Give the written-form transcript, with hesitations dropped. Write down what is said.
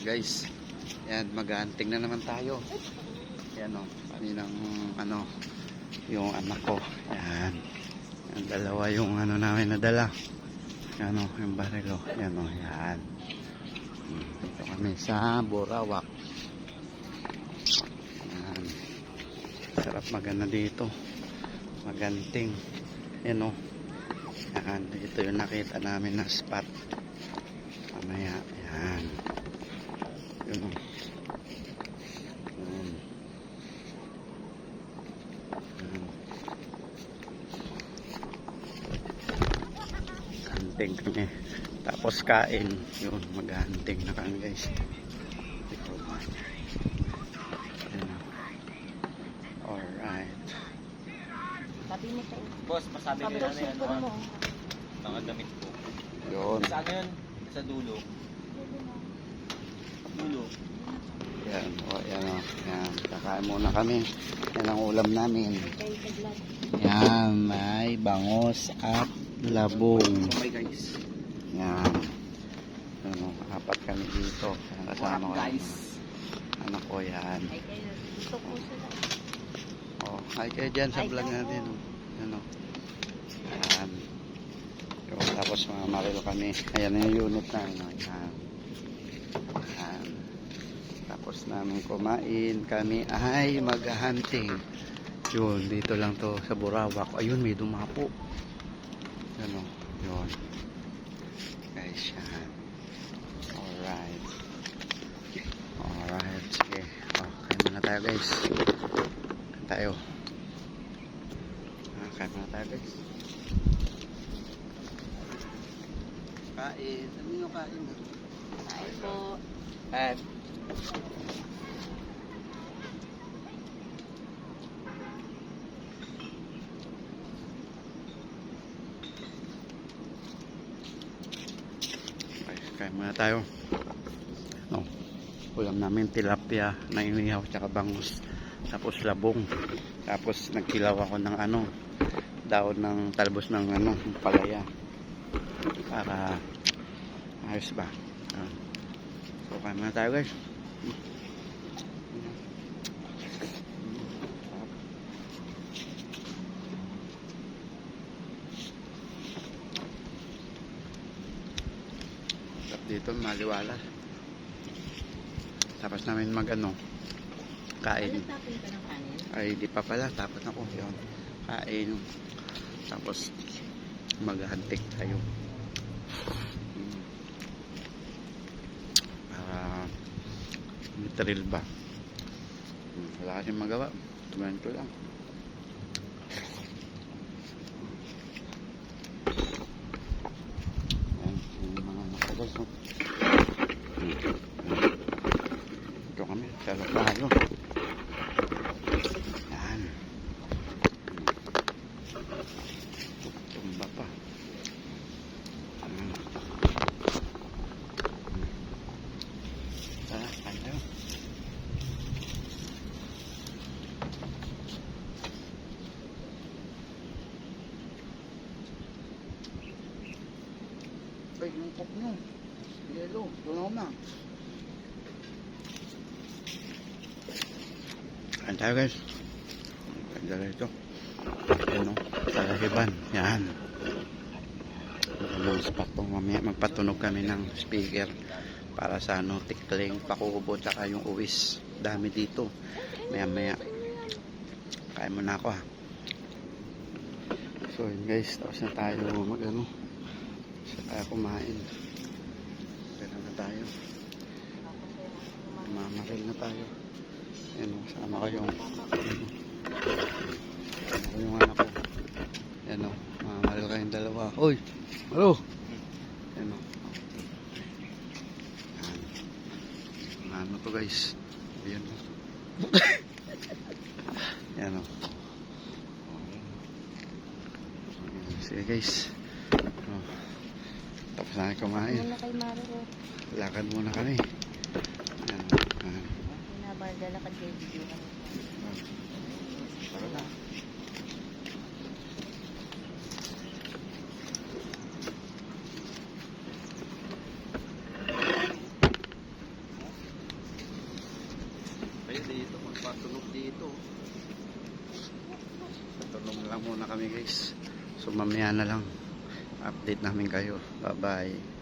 guys, yan, mag-hunting na naman tayo. Yan o, kaninang ano, yung anak ko. Yan, yan dalawa yung ano namin nadala. Yan o, yung barilo. Yan o, yan. Dito kami sa Borawak. Yan, sarap magana dito, maganting. Yan o, yan, dito yung nakita namin na spot. Mamaya, yan. Yun o. Hunting kami. Tapos kain. Yun, mag-hunting na kami guys. Alright. Sabi mo tayo. Boss, masabi ko na yan. Mga damit ko. Yun. Saan yun? Sa dulo. Dulo. Yan, o, yan o. Yan, kakain muna kami. Yan ang ulam namin. Yan, may bangos at labong. Okay guys. Yan. Ano, apat kami dito. Kasama ko Guys. anak ko yan. Ay, kayo. Gusto ko sila. Oh, ay kayo dyan sa vlog natin. Oh. Ano. Yan. Yung, tapos mga marilo kami. Ayan yung unit na. Ano. Yan. Yan. Tapos namin kumain. Kami ay mag-hunting. Yun, dito lang to sa Borawak. Ayun, may dumapo. Ano. Yun. Guys, yan. Alright. Alright. Sige. Oh, kain muna tayo guys. Kain tayo. Kain muna tayo guys. Kain. Ano yung kain? Ay po. Kain. Kain muna tayo. No. Ulam namin tilapia na inihaw tsaka bangus. Tapos labong. Tapos nagkilaw ako ng ano, daon ng talbos ng ano, palaya. Para ayos ba. So kain muna tayo guys. Dito maliwalas. Tapos namin mag ano, kain. Tapin ka ng kanin? Ay di pa pala, tapos ako yun. Kain. Tapos mag-hunting tayo. Para thrill ba. Wala kasing magawa. Tumahan ko lang. Ito kami sa tayo. Yan. Tumba pa. Tara, kain tayo. Ay, yung cook nyo. Yelo, tunaw na. Kain tayo guys. Kain tayo ito. Ano, Salahiban. Yan. Ang spot po mamaya. Magpatunog kami ng speaker para sa ano, tikling, pakukubo, tsaka yung uwis. Dami dito. Maya maya. Kain muna ako ha. So yun guys, tapos na tayo mag ano. Sa tayo kumain. Gano'n na tayo. Mamaril na tayo. Ayan o, sama ko yung anak ko. Ayan o, mamaril kayong dalawa. Uy! Malo! Ayan o. Ano to guys? Ayan o. Ayan o. Sige guys. Tapos na kumain. Muna kay Maro. Lakad muna kami. Ayan. Pinabardala ka kay video ka. Tara na. tayo dito. Magpatulog dito. Tulog lang muna kami guys. So mamaya na lang. Update namin kayo. Bye bye.